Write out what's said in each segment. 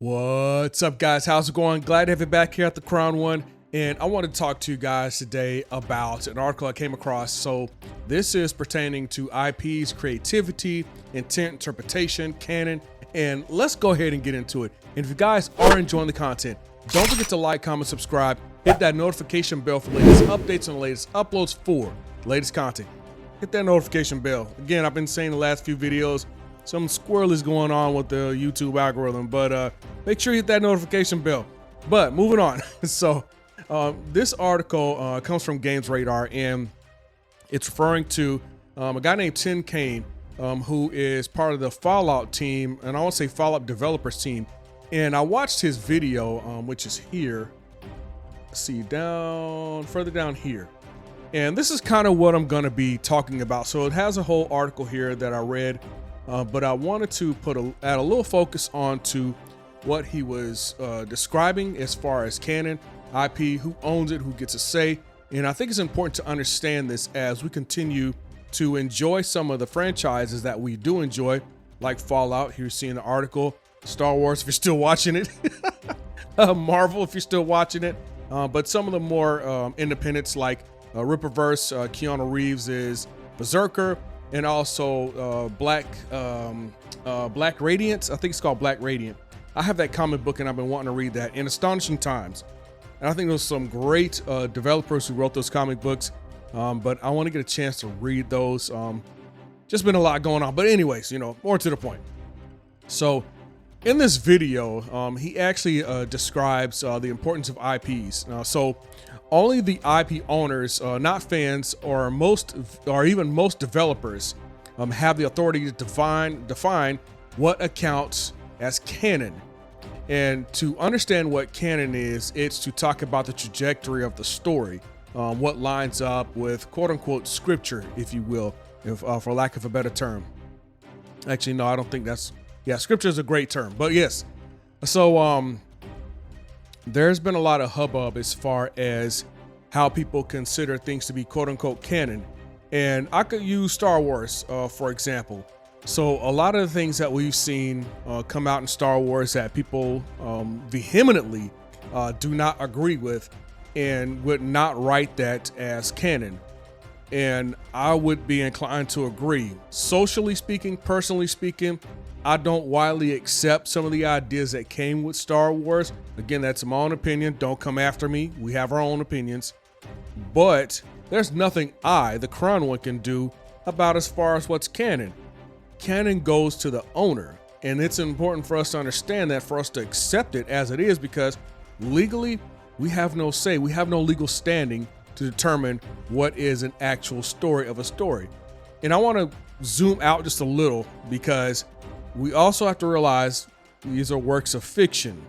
What's up, guys? How's it going? Glad to have you back here at the Crown One. And I want to talk to you guys today about an article I came across. So this is pertaining to IPs, creativity, intent, interpretation, canon, and let's go ahead and get into it. And if you guys are enjoying the content, don't forget to like, comment, subscribe, hit that notification bell for latest updates and latest uploads for latest content. Hit that notification bell. Again, I've been saying the last few videos, some squirrel is going on with the YouTube algorithm, but make sure you hit that notification bell. But moving on. So this article comes from Games Radar, and it's referring to a guy named Tim Kaine, who is part of the Fallout team, and I want to say Fallout developers team. And I watched his video, which is here. Let's see, further down here. And this is kind of what I'm going to be talking about. So it has a whole article here that I read, but I wanted to add a little focus onto what he was describing as far as canon, IP, who owns it, who gets a say. And I think it's important to understand this as we continue to enjoy some of the franchises that we do enjoy, like Fallout. Here you're seeing the article, Star Wars, if you're still watching it, Marvel, if you're still watching it, but some of the more independents like Ripperverse, Keanu Reeves is Berserker, and also Black Radiance. I think it's called Black Radiant. I have that comic book and I've been wanting to read that in astonishing times. And I think there's some great developers who wrote those comic books, but I want to get a chance to read those. Just been a lot going on, but anyways, more to the point. So in this video, he actually describes the importance of IPs. So only the IP owners, not fans, or even most developers, have the authority to define what accounts as canon. And to understand what canon is, it's to talk about the trajectory of the story, what lines up with quote unquote scripture, if you will, for lack of a better term. Actually, no, I don't think scripture is a great term, but yes. So there's been a lot of hubbub as far as how people consider things to be quote unquote canon. And I could use Star Wars, for example. So a lot of the things that we've seen come out in Star Wars that people vehemently do not agree with and would not write that as canon. And I would be inclined to agree. Socially speaking, personally speaking, I don't widely accept some of the ideas that came with Star Wars. Again, that's my own opinion. Don't come after me. We have our own opinions. But there's nothing the Crown One, can do about as far as what's canon. Canon goes to the owner. And it's important for us to understand that, for us to accept it as it is, because legally, we have no say. We have no legal standing to determine what is an actual story of a story. And I want to zoom out just a little, because we also have to realize these are works of fiction.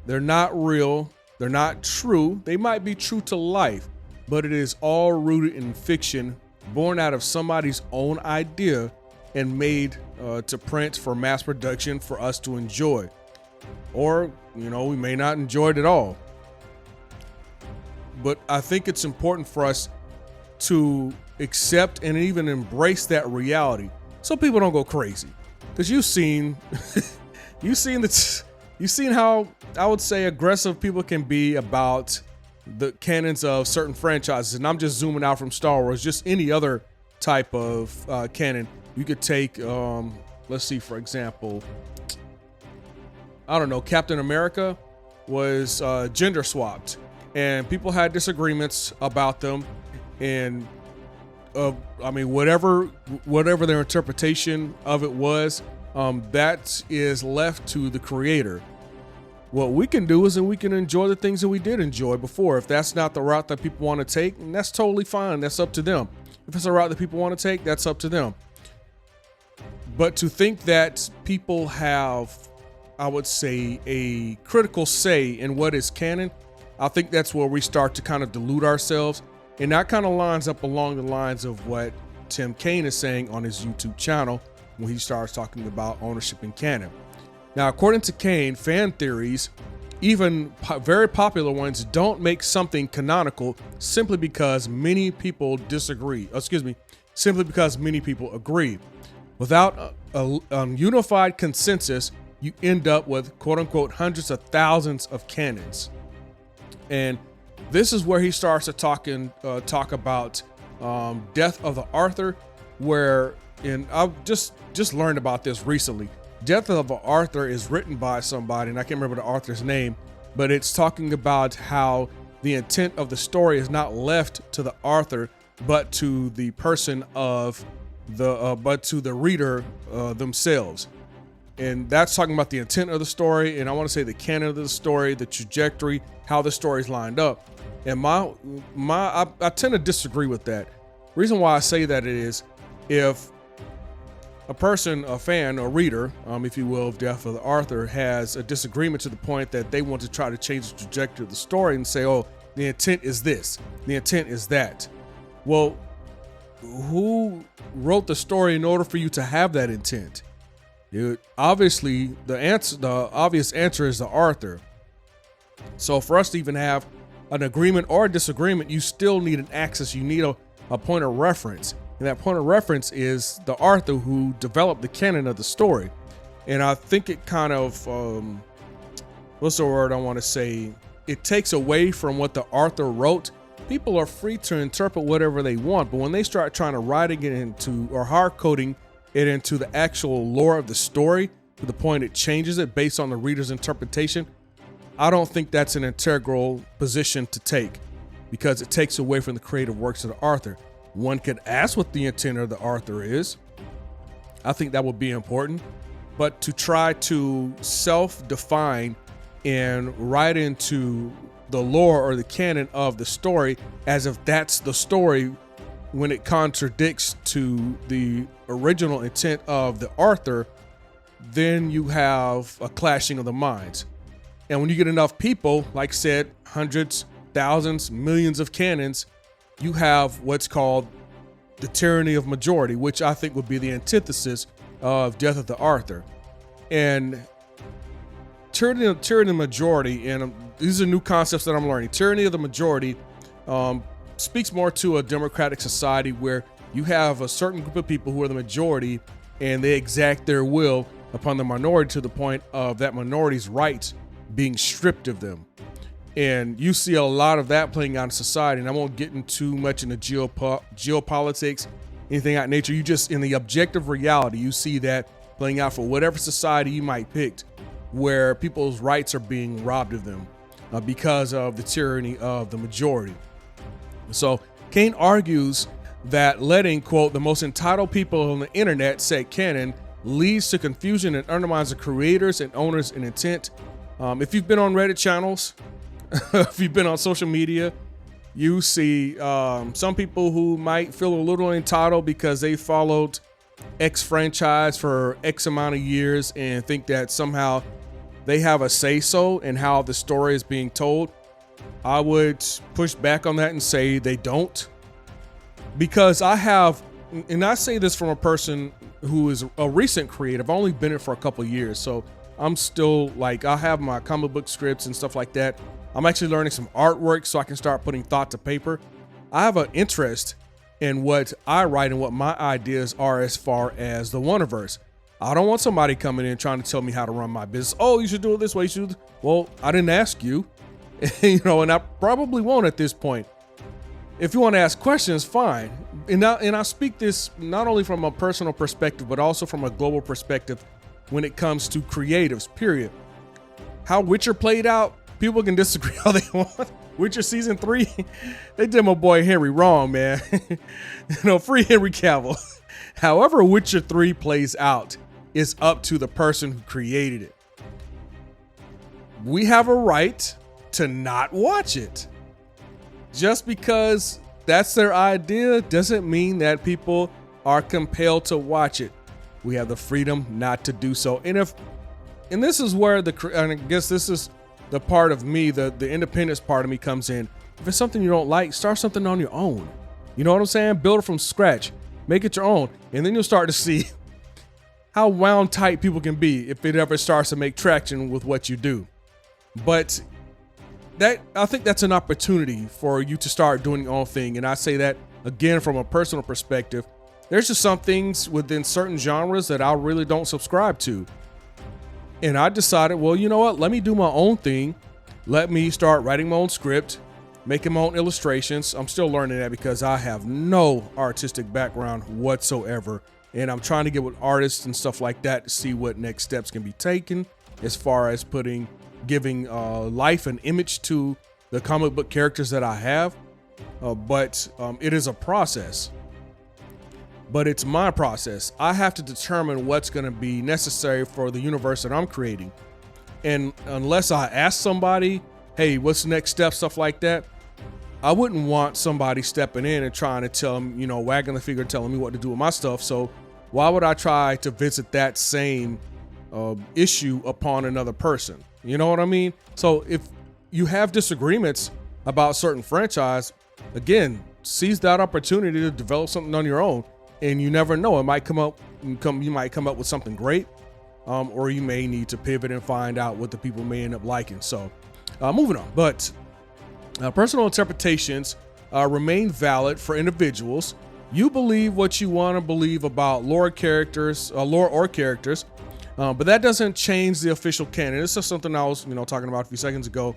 They're not real. They're not true. They might be true to life, but it is all rooted in fiction, born out of somebody's own idea and made to print for mass production for us to enjoy. Or, we may not enjoy it at all. But I think it's important for us to accept and even embrace that reality, so people don't go crazy. Because you've seen how, I would say, aggressive people can be about the canons of certain franchises. And I'm just zooming out from Star Wars, just any other type of canon. You could take, let's see, for example, I don't know, Captain America was gender swapped, and people had disagreements about them. And whatever their interpretation of it was, that is left to the creator. What we can do is we can enjoy the things that we did enjoy before. If that's not the route that people want to take, that's totally fine. That's up to them. If it's a route that people want to take, that's up to them. But to think that people have, I would say, a critical say in what is canon, I think that's where we start to kind of delude ourselves. And that kind of lines up along the lines of what Tim Kaine is saying on his YouTube channel when he starts talking about ownership in canon. Now, according to Kaine, fan theories, even very popular ones, don't make something canonical simply because many people disagree. Simply because many people agree. Without a unified consensus, you end up with quote unquote hundreds of thousands of canons. And this is where he starts to talk about Death of the Author, where, and I've just learned about this recently. Death of the Author is written by somebody, and I can't remember the author's name, but it's talking about how the intent of the story is not left to the author, but to the person of but to the reader themselves. And that's talking about the intent of the story, and I want to say the canon of the story, the trajectory, how the story's lined up. And I tend to disagree with that. Reason why I say that is, if a person, a fan, or reader, if you will, of Death of the Author, has a disagreement to the point that they want to try to change the trajectory of the story and say, oh, the intent is this, the intent is that. Well, who wrote the story in order for you to have that intent? Obviously, the obvious answer is the author. So for us to even have an agreement or a disagreement, you still need an axis. You need a point of reference. And that point of reference is the author who developed the canon of the story. And I think it kind of, what's the word I want to say? It takes away from what the author wrote. People are free to interpret whatever they want, but when they start trying to writing it into, or hard coding it into the actual lore of the story, to the point it changes it based on the reader's interpretation, I don't think that's an integral position to take, because it takes away from the creative works of the author. One could ask what the intent of the author is. I think that would be important, but to try to self-define and write into the lore or the canon of the story as if that's the story, when it contradicts to the original intent of the author, then you have a clashing of the minds. And when you get enough people, like I said, hundreds, thousands, millions of canons, you have what's called the tyranny of majority, which I think would be the antithesis of Death of the Author. And tyranny of the majority, and these are new concepts that I'm learning. Tyranny of the majority speaks more to a democratic society where you have a certain group of people who are the majority, and they exact their will upon the minority to the point of that minority's rights being stripped of them. And you see a lot of that playing out in society, and I won't get into much into geopolitics, anything of that nature. You just, in the objective reality, you see that playing out for whatever society you might pick, where people's rights are being robbed of them because of the tyranny of the majority. So Kane argues that letting, quote, the most entitled people on the internet set canon leads to confusion and undermines the creators and owners' intent. If you've been on Reddit channels, if you've been on social media, you see some people who might feel a little entitled because they followed X franchise for X amount of years and think that somehow they have a say-so in how the story is being told. I would push back on that and say they don't. Because I have, and I say this from a person who is a recent creator. I've only been in it for a couple of years, so I'm still like, I have my comic book scripts and stuff like that. I'm actually learning some artwork so I can start putting thought to paper. I have an interest in what I write and what my ideas are as far as the Wonderverse. I don't want somebody coming in trying to tell me how to run my business. Oh, you should do it this way. You should. Well, I didn't ask you, and I probably won't at this point. If you want to ask questions, fine. And I speak this not only from a personal perspective, but also from a global perspective when it comes to creatives, period. How Witcher played out, people can disagree all they want. Witcher season 3, they did my boy Henry wrong, man. Free Henry Cavill. However Witcher 3 plays out is up to the person who created it. We have a right to not watch it. Just because that's their idea doesn't mean that people are compelled to watch it. We have the freedom not to do so. And this is where and I guess this is the part of me, the independence part of me comes in. If it's something you don't like, start something on your own. You know what I'm saying? Build it from scratch. Make it your own. And then you'll start to see how wound tight people can be if it ever starts to make traction with what you do. But I think that's an opportunity for you to start doing your own thing. And I say that again from a personal perspective. There's just some things within certain genres that I really don't subscribe to. And I decided, well, you know what? Let me do my own thing. Let me start writing my own script, making my own illustrations. I'm still learning that because I have no artistic background whatsoever. And I'm trying to get with artists and stuff like that to see what next steps can be taken as far as giving life and image to the comic book characters that I have. But it is a process. But it's my process. I have to determine what's going to be necessary for the universe that I'm creating. And unless I ask somebody, hey, what's the next step, stuff like that, I wouldn't want somebody stepping in and trying to tell them, wagging the finger, telling me what to do with my stuff. So why would I try to visit that same issue upon another person? You know what I mean? So if you have disagreements about certain franchise, again, seize that opportunity to develop something on your own. And you never know, you might come up with something great, or you may need to pivot and find out what the people may end up liking. So moving on, but personal interpretations remain valid for individuals. You believe what you want to believe about lore or characters, but that doesn't change the official canon. This is something I was talking about a few seconds ago.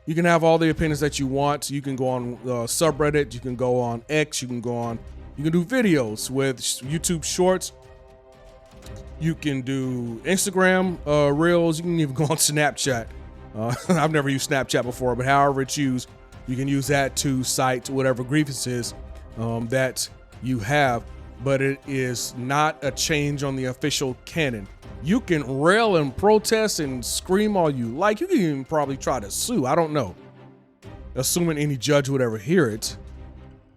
You can have all the opinions that you want. You can go on subreddit, you can go on X, you can do videos with YouTube Shorts. You can do Instagram Reels. You can even go on Snapchat. I've never used Snapchat before, but however it's used, you can use that to cite whatever grievances that you have. But it is not a change on the official canon. You can rail and protest and scream all you like. You can even probably try to sue. I don't know. Assuming any judge would ever hear it.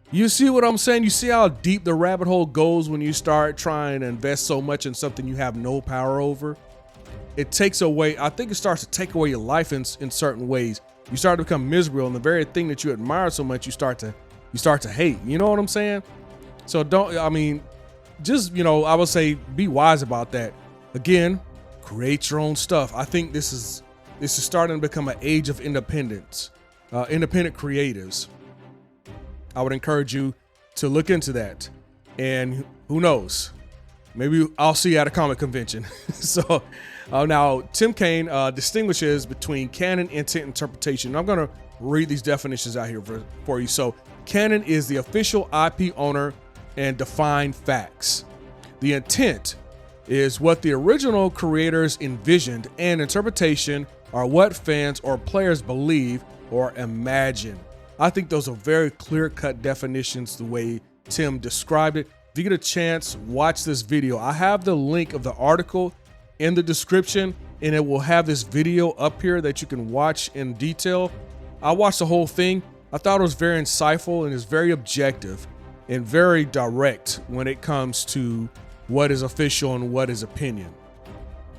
You see what I'm saying? You see how deep the rabbit hole goes when you start trying to invest so much in something you have no power over? It takes away, I think it starts to take away your life in certain ways. You start to become miserable, and the very thing that you admire so much, you start to hate. You know what I'm saying? So I would say be wise about that. Again, create your own stuff. I think this is starting to become an age of independence, independent creatives. I would encourage you to look into that. And who knows, maybe I'll see you at a comic convention. So now Tim Kaine distinguishes between canon, intent, interpretation. I'm going to read these definitions out here for you. So canon is the official IP owner and defined facts. The intent is what the original creators envisioned, and interpretation are what fans or players believe or imagine. I think those are very clear-cut definitions the way Tim described it. If you get a chance, watch this video. I have the link of the article in the description, and it will have this video up here that you can watch in detail. I watched the whole thing. I thought it was very insightful and is very objective and very direct when it comes to what is official and what is opinion.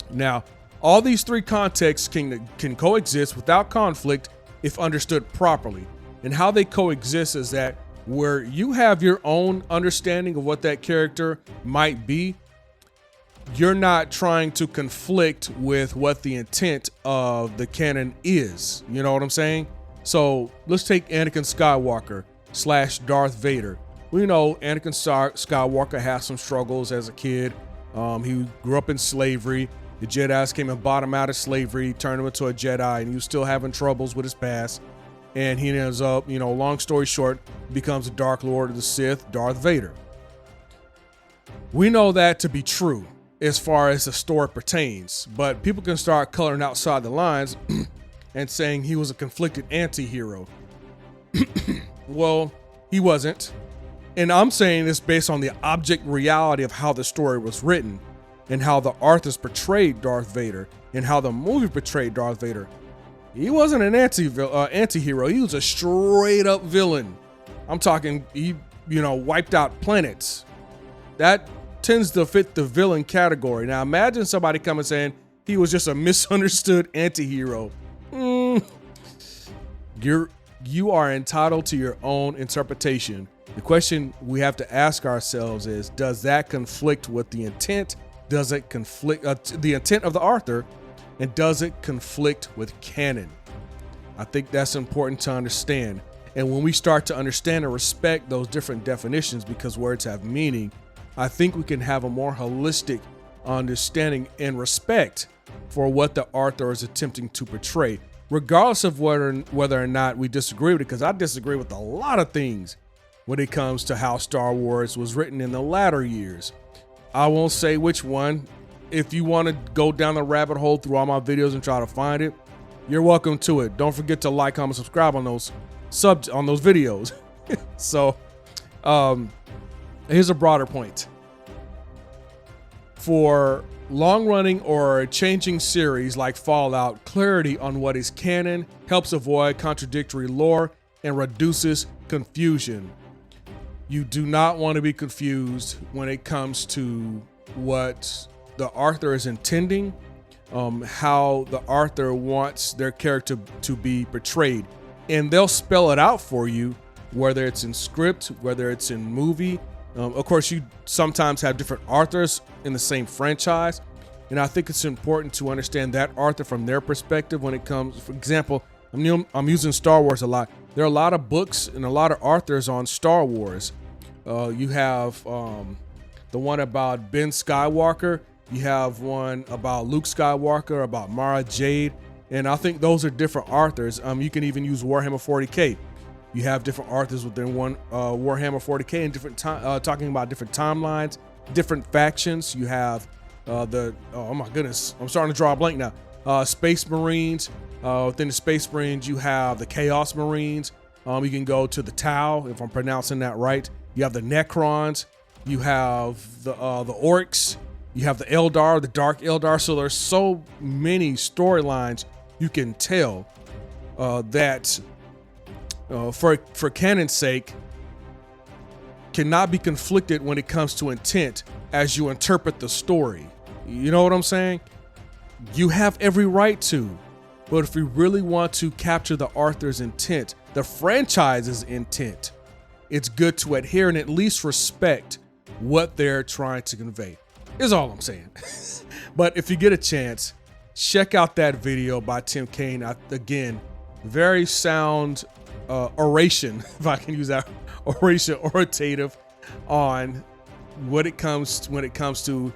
Now, all these three contexts can coexist without conflict if understood properly. And how they coexist is that where you have your own understanding of what that character might be, you're not trying to conflict with what the intent of the canon is. You know what I'm saying? So let's take Anakin Skywalker / Darth Vader. We know Anakin Skywalker has some struggles as a kid. He grew up in slavery. The Jedis came and bought him out of slavery, turned him into a Jedi, and he was still having troubles with his past. And he ends up, long story short, becomes a Dark Lord of the Sith, Darth Vader. We know that to be true as far as the story pertains, but people can start coloring outside the lines and saying he was a conflicted anti-hero. Well, he wasn't. And I'm saying this based on the object reality of how the story was written and how the authors portrayed Darth Vader and how the movie portrayed Darth Vader. He wasn't an anti-hero. He was a straight up villain. I'm talking, he, wiped out planets. That tends to fit the villain category. Now imagine somebody coming saying he was just a misunderstood anti-hero. You are entitled to your own interpretation. The question we have to ask ourselves is, does that conflict with the intent? Does it conflict the intent of the author? And does it conflict with canon? I think that's important to understand. And when we start to understand and respect those different definitions, because words have meaning, I think we can have a more holistic understanding and respect for what the author is attempting to portray, regardless of whether or not we disagree with it, because I disagree with a lot of things when it comes to how Star Wars was written in the latter years. I won't say which one. If you want to go down the rabbit hole through all my videos and try to find it, you're welcome to it. Don't forget to like, comment, subscribe on those videos. So here's a broader point. For long-running or changing series like Fallout, clarity on what is canon helps avoid contradictory lore and reduces confusion. You do not want to be confused when it comes to what the author is intending, how the author wants their character to be portrayed. And they'll spell it out for you, whether it's in script, whether it's in movie. Of course, you sometimes have different authors in the same franchise. And I think it's important to understand that author from their perspective when it comes, for example, I'm using Star Wars a lot. There are a lot of books and a lot of authors on Star Wars. You have the one about Ben Skywalker. You have one about Luke Skywalker, about Mara Jade. And I think those are different authors. You can even use Warhammer 40K. You have different authors within one Warhammer 40K and different talking about different timelines, different factions. You have oh my goodness, I'm starting to draw a blank now. Space Marines. Within the Space Marines, you have the Chaos Marines. You can go to the Tau, if I'm pronouncing that right. You have the Necrons. You have the Orcs. You have the Eldar, the Dark Eldar. So there's so many storylines you can tell that for canon's sake cannot be conflicted when it comes to intent as you interpret the story. You know what I'm saying? You have every right to, but if we really want to capture the author's intent, the franchise's intent, it's good to adhere and at least respect what they're trying to convey, is all I'm saying. But if you get a chance, check out that video by Tim Kaine. Again, very sound oration, if I can use that oration, orative on when it comes to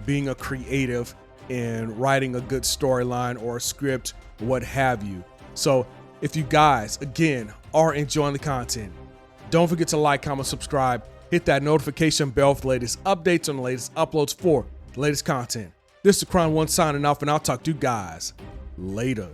being a creative and writing a good storyline or a script, what have you. So if you guys, again, are enjoying the content, don't forget to like, comment, subscribe, hit that notification bell for the latest updates on the latest uploads for the latest content. This is Crown One signing off, and I'll talk to you guys later.